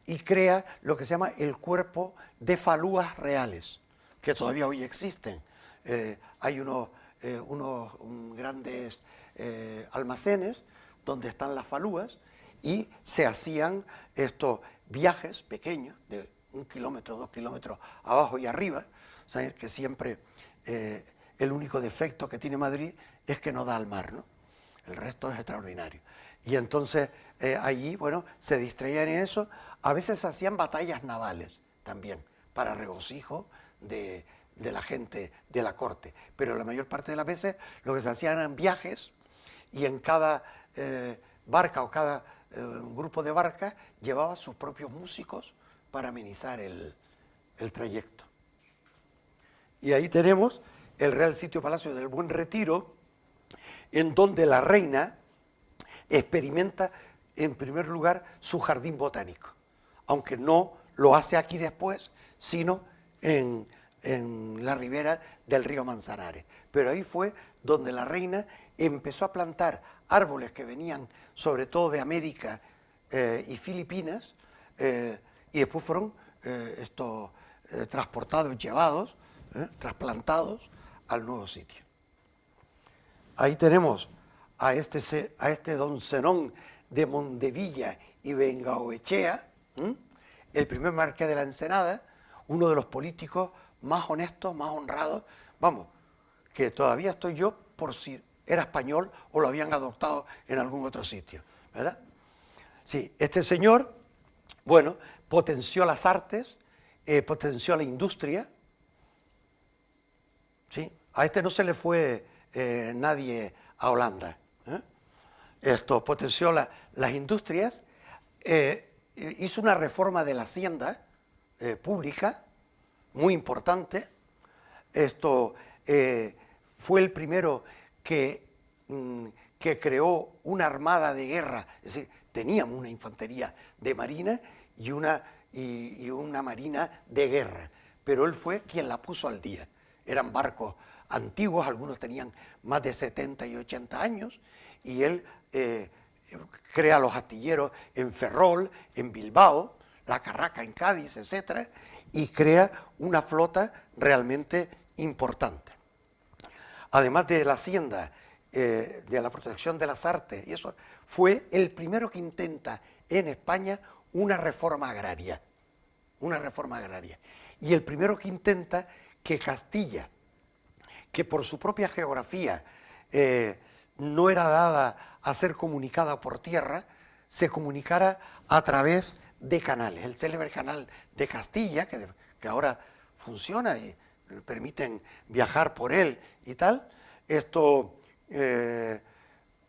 y crea lo que se llama el cuerpo de falúas reales, que todavía hoy existen. Hay unos grandes almacenes donde están las falúas y se hacían estos viajes pequeños de 1 kilómetro, 2 kilómetros abajo y arriba. ¿Saben? Que siempre el único defecto que tiene Madrid es que no da al mar, ¿no? El resto es extraordinario. Y entonces allí, bueno, se distraían en eso. A veces hacían batallas navales también, para regocijo de la gente de la corte. Pero la mayor parte de las veces lo que se hacían eran viajes, y en cada barca o cada grupo de barcas llevaba sus propios músicos para amenizar el trayecto. Y ahí tenemos el Real Sitio Palacio del Buen Retiro, en donde la reina experimenta en primer lugar su jardín botánico, aunque no lo hace aquí después, sino en la ribera del río Manzanares. Pero ahí fue donde la reina empezó a plantar árboles que venían sobre todo de América y Filipinas, y después fueron transportados, llevados, trasplantados al nuevo sitio. Ahí tenemos a este don Zenón de Mondevilla y Bengoechea, el primer marqués de la Ensenada, uno de los políticos más honestos, más honrados, vamos, que todavía estoy yo por si era español o lo habían adoptado en algún otro sitio, ¿verdad? Sí, este señor, bueno, potenció las artes, potenció la industria, ¿sí? A este no se le fue nadie a Holanda, Esto potenció las industrias, hizo una reforma de la hacienda pública muy importante. Esto fue el primero que creó una armada de guerra, es decir, teníamos una infantería de marina y una marina de guerra, pero él fue quien la puso al día. Eran barcos antiguos, algunos tenían más de 70 y 80 años, y él crea los astilleros en Ferrol, en Bilbao, la Carraca en Cádiz, etc., y crea una flota realmente importante. Además de la hacienda, de la protección de las artes, y eso fue el primero que intenta en España una reforma agraria. Una reforma agraria. Y el primero que intenta que Castilla, que por su propia geografía no era dada a ser comunicada por tierra, se comunicara a través de canales. El célebre canal de Castilla, que ahora funciona y permiten viajar por él y tal, esto,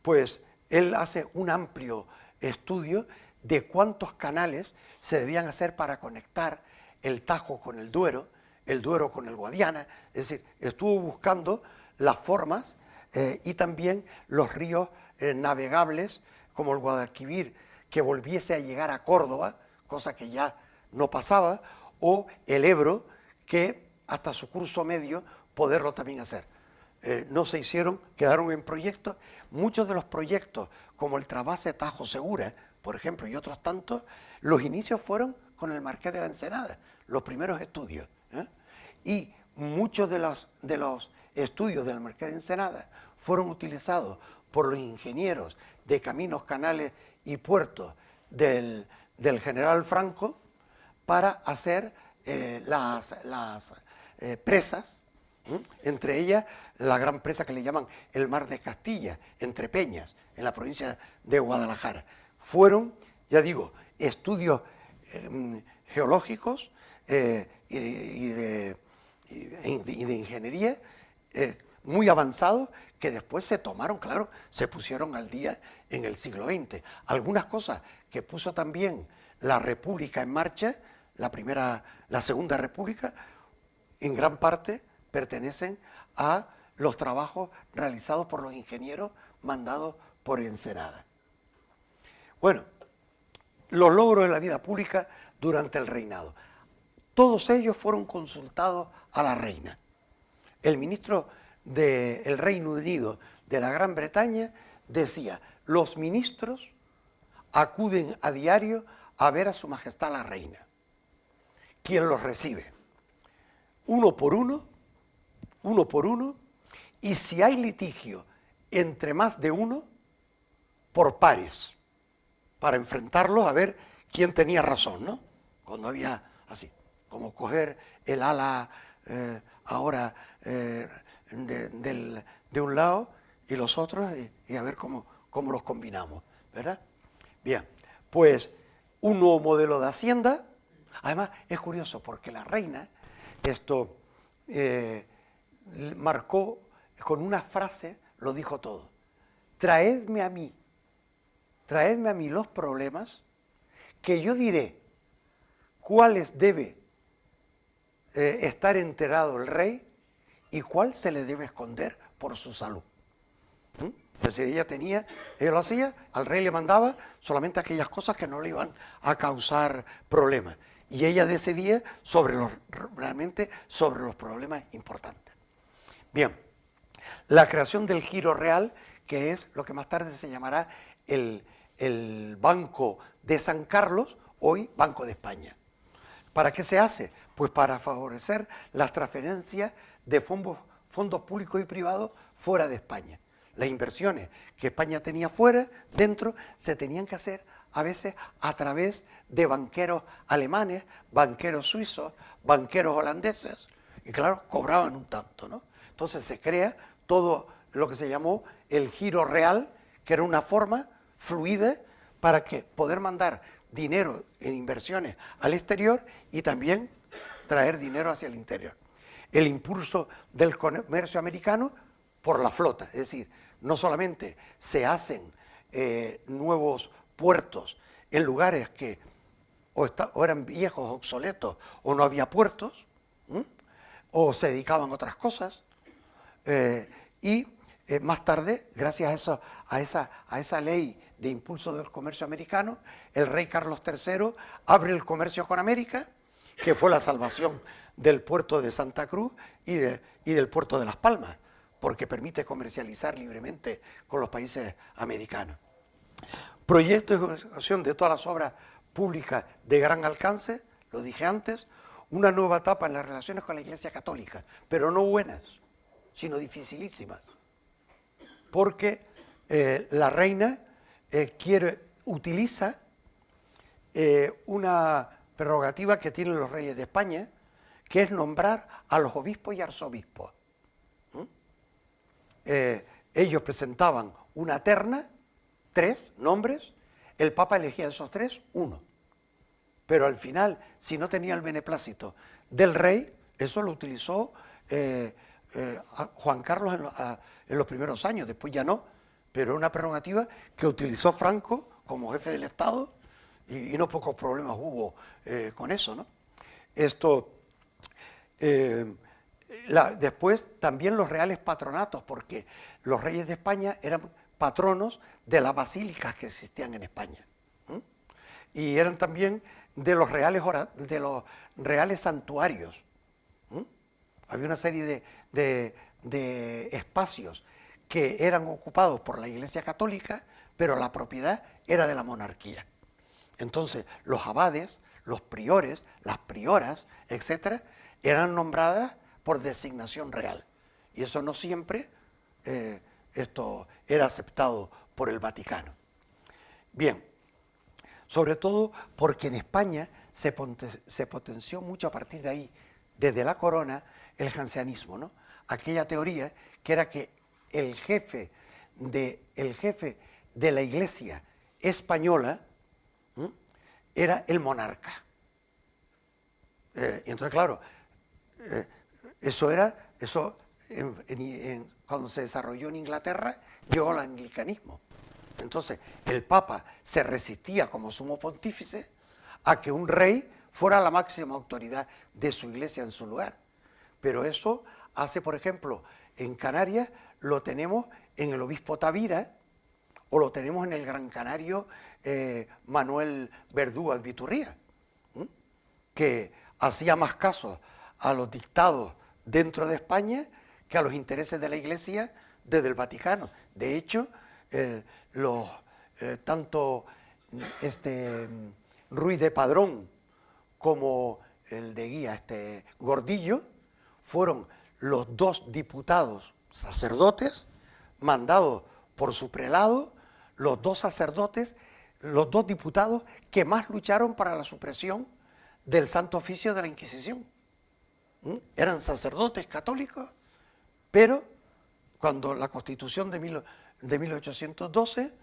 pues él hace un amplio estudio de cuántos canales se debían hacer para conectar el Tajo con el Duero con el Guadiana, es decir, estuvo buscando las formas y también los ríos navegables como el Guadalquivir, que volviese a llegar a Córdoba, cosa que ya no pasaba, o el Ebro, que hasta su curso medio poderlo también hacer. No se hicieron, quedaron en proyectos. Muchos de los proyectos, como el trasvase Tajo Segura, por ejemplo, y otros tantos, los inicios fueron con el Marqués de la Ensenada, los primeros estudios. Y muchos de los estudios del Marqués de Ensenada fueron utilizados por los ingenieros de caminos, canales y puertos del general Franco para hacer las presas, entre ellas la gran presa que le llaman el Mar de Castilla, entre Peñas, en la provincia de Guadalajara. Fueron, ya digo, estudios geológicos y de ingeniería muy avanzados que después se tomaron, claro, se pusieron al día en el siglo XX. Algunas cosas que puso también la República en marcha, la Segunda República, en gran parte pertenecen a los trabajos realizados por los ingenieros mandados por Ensenada. Bueno, los logros de la vida pública durante el reinado. Todos ellos fueron consultados a la reina. El ministro del Reino Unido de la Gran Bretaña decía: los ministros acuden a diario a ver a su majestad la reina. ¿Quién los recibe? Uno por uno, y si hay litigio entre más de uno, por pares, para enfrentarlos a ver quién tenía razón, ¿no? Cuando había así, como coger el ala ahora de un lado y los otros y a ver cómo los combinamos, ¿verdad? Bien, pues un nuevo modelo de hacienda. Además es curioso porque la reina esto marcó con una frase, lo dijo todo: traedme a mí los problemas, que yo diré cuáles debe estar enterado el rey y cuál se le debe esconder por su salud. Es decir, ella lo hacía, al rey le mandaba solamente aquellas cosas que no le iban a causar problemas. Y ella decidía realmente sobre los problemas importantes. Bien, la creación del Giro Real, que es lo que más tarde se llamará el Banco de San Carlos, hoy Banco de España. ¿Para qué se hace? Pues para favorecer las transferencias de fondos públicos y privados fuera de España. Las inversiones que España tenía fuera, dentro, se tenían que hacer a veces a través de banqueros alemanes, banqueros suizos, banqueros holandeses, y claro, cobraban un tanto, ¿no? Entonces se crea todo lo que se llamó el Giro Real, que era una forma fluida para poder mandar dinero en inversiones al exterior y también traer dinero hacia el interior. El impulso del comercio americano por la flota, es decir, no solamente se hacen nuevos puertos en lugares que o eran viejos, obsoletos, o no había puertos, o se dedicaban a otras cosas, y más tarde, gracias a esa ley de impulso del comercio americano, el rey Carlos III abre el comercio con América, que fue la salvación del puerto de Santa Cruz y del puerto de Las Palmas, porque permite comercializar libremente con los países americanos. Proyecto de ejecución de todas las obras públicas de gran alcance, lo dije antes, una nueva etapa en las relaciones con la Iglesia Católica, pero no buenas, sino dificilísimas, porque la reina utiliza una prerrogativa que tienen los reyes de España, que es nombrar a los obispos y arzobispos. Ellos presentaban una terna, 3 nombres, el Papa elegía de esos 3, 1. Pero al final, si no tenía el beneplácito del rey, eso lo utilizó Juan Carlos en los primeros años, después ya no, pero una prerrogativa que utilizó Franco como jefe del Estado y no pocos problemas hubo con eso, ¿no? Esto, después también los reales patronatos, porque los reyes de España eran patronos de las basílicas que existían en España, y eran también de los reales santuarios. Había una serie de espacios que eran ocupados por la Iglesia Católica, pero la propiedad era de la monarquía. Entonces, los abades, los priores, las prioras, etcétera, eran nombradas por designación real. Y eso no siempre esto era aceptado por el Vaticano. Bien, sobre todo porque en España se potenció mucho a partir de ahí, desde la corona, el janseanismo, ¿no? Aquella teoría que era que el jefe de la Iglesia española era el monarca. Y entonces, claro, cuando se desarrolló en Inglaterra, llegó al anglicanismo. Entonces, el Papa se resistía como sumo pontífice a que un rey fuera la máxima autoridad de su iglesia en su lugar. Pero eso hace, por ejemplo, en Canarias lo tenemos en el obispo Tavira, o lo tenemos en el Gran Canario Manuel Verdú Albiturría, que hacía más caso a los dictados dentro de España que a los intereses de la Iglesia desde el Vaticano. De hecho, tanto Ruiz de Padrón como el de Guía, Gordillo, fueron los 2 diputados sacerdotes mandados por su prelado, los 2 sacerdotes, los 2 diputados que más lucharon para la supresión del Santo Oficio de la Inquisición. Eran sacerdotes católicos, pero cuando la Constitución de 1812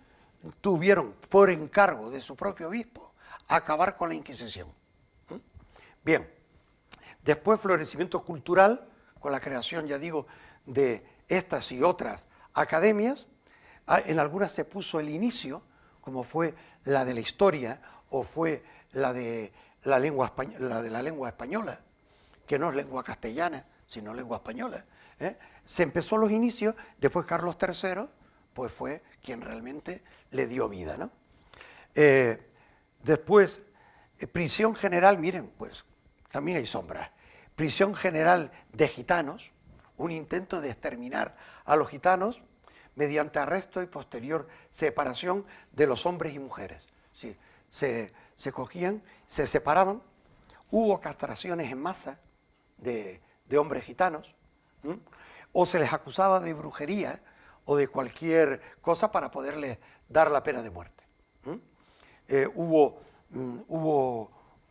tuvieron por encargo de su propio obispo acabar con la Inquisición. Bien, después florecimiento cultural, con la creación, ya digo, de estas y otras academias. En algunas se puso el inicio, como fue la de la historia o fue la de la lengua española, que no es lengua castellana, sino lengua española. Se empezó los inicios, después Carlos III, pues fue quien realmente le dio vida, ¿no? Después, prisión general, miren, pues también hay sombras. Prisión general de gitanos, un intento de exterminar a los gitanos mediante arresto y posterior separación de los hombres y mujeres. Sí, se cogían, se separaban, hubo castraciones en masa de hombres gitanos, o se les acusaba de brujería o de cualquier cosa para poderles dar la pena de muerte. Hubo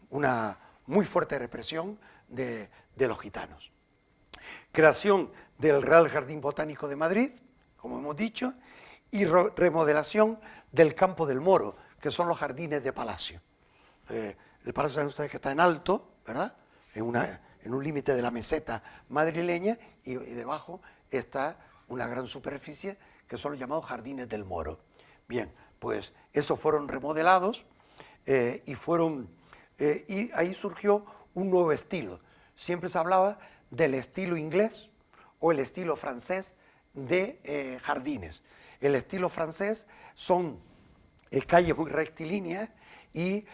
una muy fuerte represión de los gitanos. Creación del Real Jardín Botánico de Madrid, como hemos dicho, y remodelación del Campo del Moro, que son los jardines de palacio. El palacio, saben ustedes que está en alto, ¿verdad? En un límite de la meseta madrileña, y debajo está una gran superficie que son los llamados Jardines del Moro. Bien, pues esos fueron remodelados y ahí surgió un nuevo estilo. Siempre se hablaba del estilo inglés o el estilo francés de jardines. El estilo francés son calles muy rectilíneas y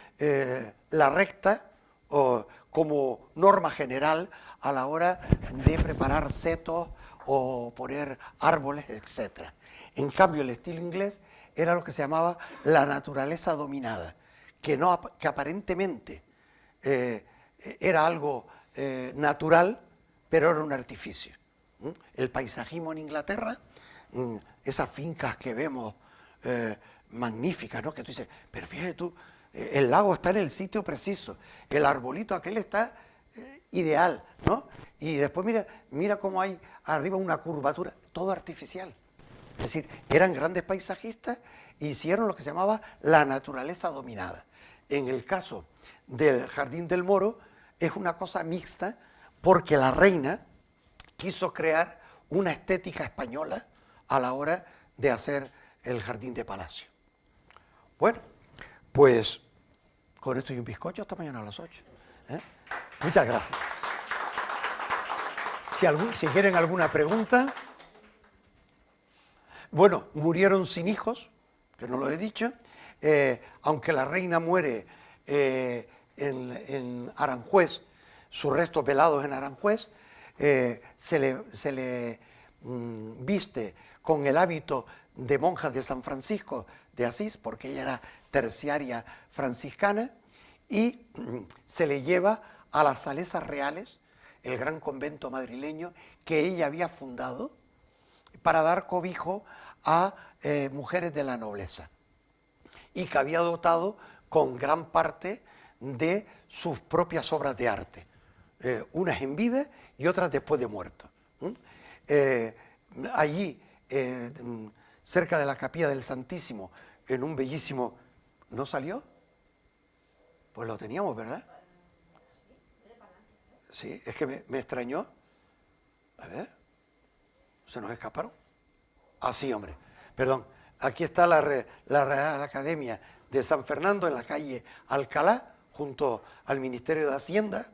la recta como norma general a la hora de preparar setos o poner árboles, etc. En cambio, el estilo inglés era lo que se llamaba la naturaleza dominada, que aparentemente era algo natural, pero era un artificio. El paisajismo en Inglaterra, esas fincas que vemos magníficas, ¿no? Que tú dices, pero fíjate tú, el lago está en el sitio preciso, el arbolito aquel está ideal, ¿no? Y después mira cómo hay arriba una curvatura, todo artificial. Es decir, eran grandes paisajistas e hicieron lo que se llamaba la naturaleza dominada. En el caso del Jardín del Moro es una cosa mixta porque la reina quiso crear una estética española a la hora de hacer el jardín de palacio. Bueno, pues con esto y un bizcocho hasta mañana a las 8. Muchas gracias. Si quieren alguna pregunta. Bueno, murieron sin hijos, que no lo he dicho, aunque la reina muere en Aranjuez, sus restos velados en Aranjuez, se le viste con el hábito de monjas de San Francisco de Asís, porque ella era terciaria franciscana, y se le lleva a las Salesas Reales, el gran convento madrileño que ella había fundado para dar cobijo a mujeres de la nobleza y que había dotado con gran parte de sus propias obras de arte, unas en vida y otras después de muerto. Allí, cerca de la capilla del Santísimo, en un bellísimo... ¿No salió? Pues lo teníamos, ¿verdad? Sí, es que me extrañó. A ver, ¿se nos escaparon? Ah, sí, hombre, perdón. Aquí está la Real Academia de San Fernando en la calle Alcalá, junto al Ministerio de Hacienda.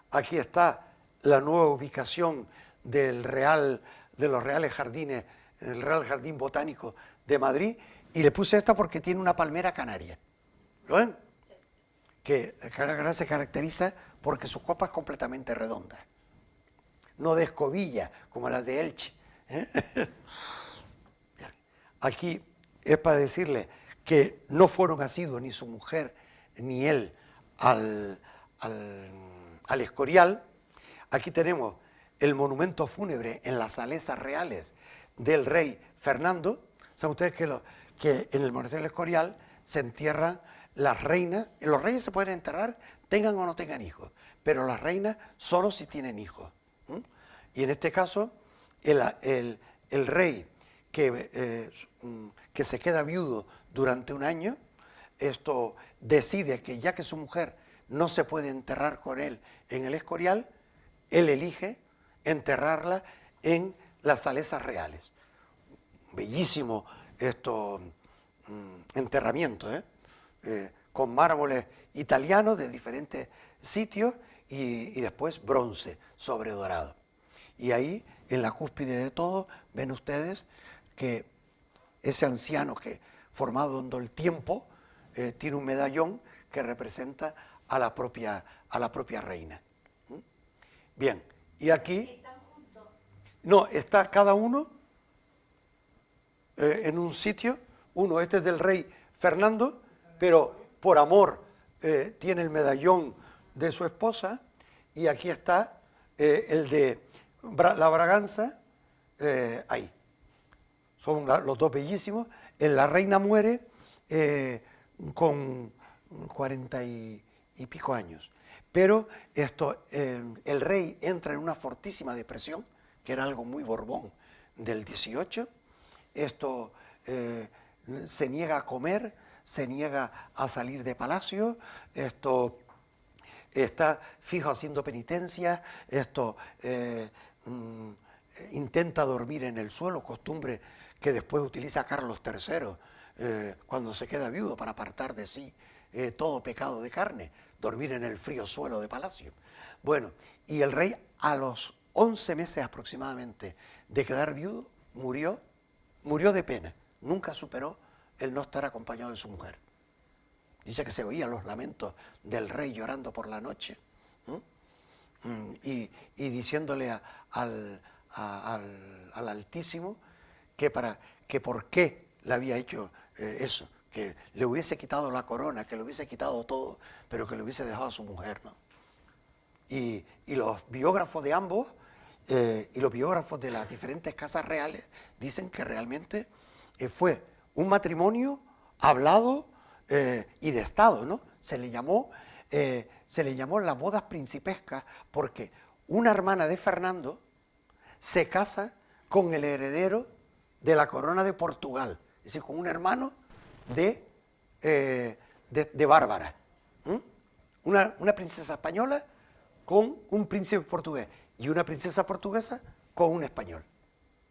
Aquí está la nueva ubicación de los Reales Jardines, el Real Jardín Botánico de Madrid, y le puse esta porque tiene una palmera canaria. ¿Lo ven? Que la se caracteriza porque su copa es completamente redonda, no de escobilla como las de Elche. Aquí es para decirle que no fueron asiduos ni su mujer ni él al Escorial. Aquí tenemos el monumento fúnebre en las Salesas Reales del rey Fernando. ¿Saben ustedes que en el monasterio del Escorial se entierran las reinas? Los reyes se pueden enterrar, tengan o no tengan hijos, pero las reinas solo si tienen hijos. Y en este caso, el rey que se queda viudo durante un año, esto decide que ya que su mujer no se puede enterrar con él en el Escorial, él elige enterrarla en las Salesas Reales. Bellísimo enterramiento, con mármoles italianos de diferentes sitios y después bronce sobre dorado. Y ahí, en la cúspide de todo, ven ustedes que ese anciano que, formado en el tiempo, tiene un medallón que representa a la propia reina. Bien, y aquí... No, está cada uno en un sitio. Uno, este es del rey Fernando, pero por amor tiene el medallón de su esposa, y aquí está el de la Braganza, ahí. Son los dos bellísimos. La reina muere con 40 y pico años. Pero el rey entra en una fortísima depresión, que era algo muy Borbón del 18. Se niega a comer, se niega a salir de palacio, está fijo haciendo penitencia, intenta dormir en el suelo, costumbre que después utiliza Carlos III cuando se queda viudo para apartar de sí todo pecado de carne, dormir en el frío suelo de palacio. Bueno, y el rey a los 11 meses aproximadamente de quedar viudo murió de pena, nunca superó el no estar acompañado de su mujer. Dice que se oían los lamentos del rey llorando por la noche, y diciéndole al Altísimo que por qué le había hecho eso, que le hubiese quitado la corona, que le hubiese quitado todo, pero que le hubiese dejado a su mujer, ¿no? Y los biógrafos de ambos y los biógrafos de las diferentes casas reales dicen que realmente fue un matrimonio hablado y de Estado, ¿no? Se le llamó las bodas principescas porque una hermana de Fernando se casa con el heredero de la corona de Portugal, es decir, con un hermano de Bárbara. Una princesa española con un príncipe portugués y una princesa portuguesa con un español.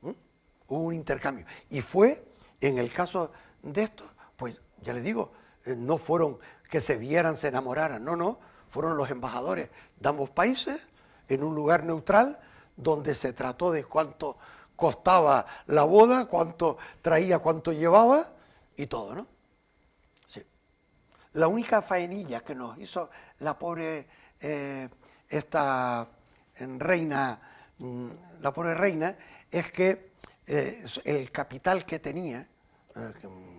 Hubo un intercambio. Y fue, en el caso de esto, pues ya les digo, no fueron que se vieran, se enamoraran, no, fueron los embajadores de ambos países en un lugar neutral donde se trató de cuánto costaba la boda, cuánto traía, cuánto llevaba y todo, ¿no? Sí. La única faenilla que nos hizo la pobre la pobre reina, es que el capital que tenía,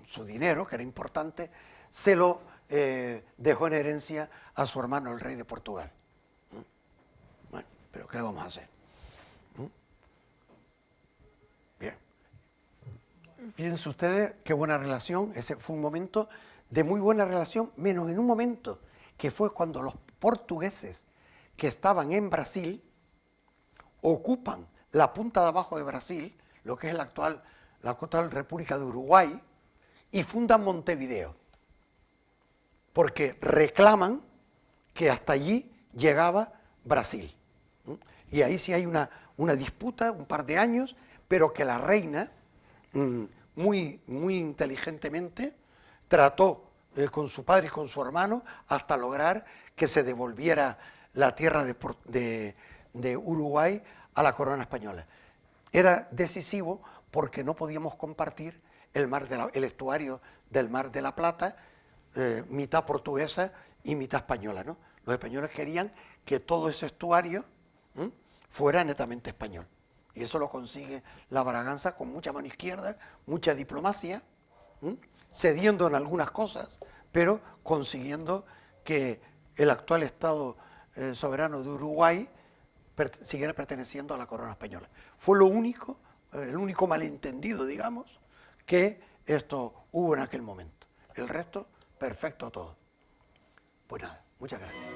su dinero, que era importante, se lo dejó en herencia a su hermano, el rey de Portugal. Bueno, pero ¿qué vamos a hacer? Bien. Fíjense ustedes qué buena relación, ese fue un momento de muy buena relación, menos en un momento que fue cuando los portugueses que estaban en Brasil ocupan la punta de abajo de Brasil, lo que es la actual República de Uruguay, y fundan Montevideo, porque reclaman que hasta allí llegaba Brasil. Y ahí sí hay una disputa, un par de años, pero que la reina, muy inteligentemente, trató con su padre y con su hermano hasta lograr que se devolviera la tierra de Uruguay a la corona española. Era decisivo porque no podíamos compartir el estuario del Mar de la Plata, mitad portuguesa y mitad española, ¿no? Los españoles querían que todo ese estuario fuera netamente español. Y eso lo consigue la Braganza con mucha mano izquierda, mucha diplomacia, cediendo en algunas cosas, pero consiguiendo que el actual Estado soberano de Uruguay siguiera perteneciendo a la corona española. Fue el único malentendido, digamos, que esto hubo en aquel momento. El resto, perfecto todo. Pues nada, muchas gracias.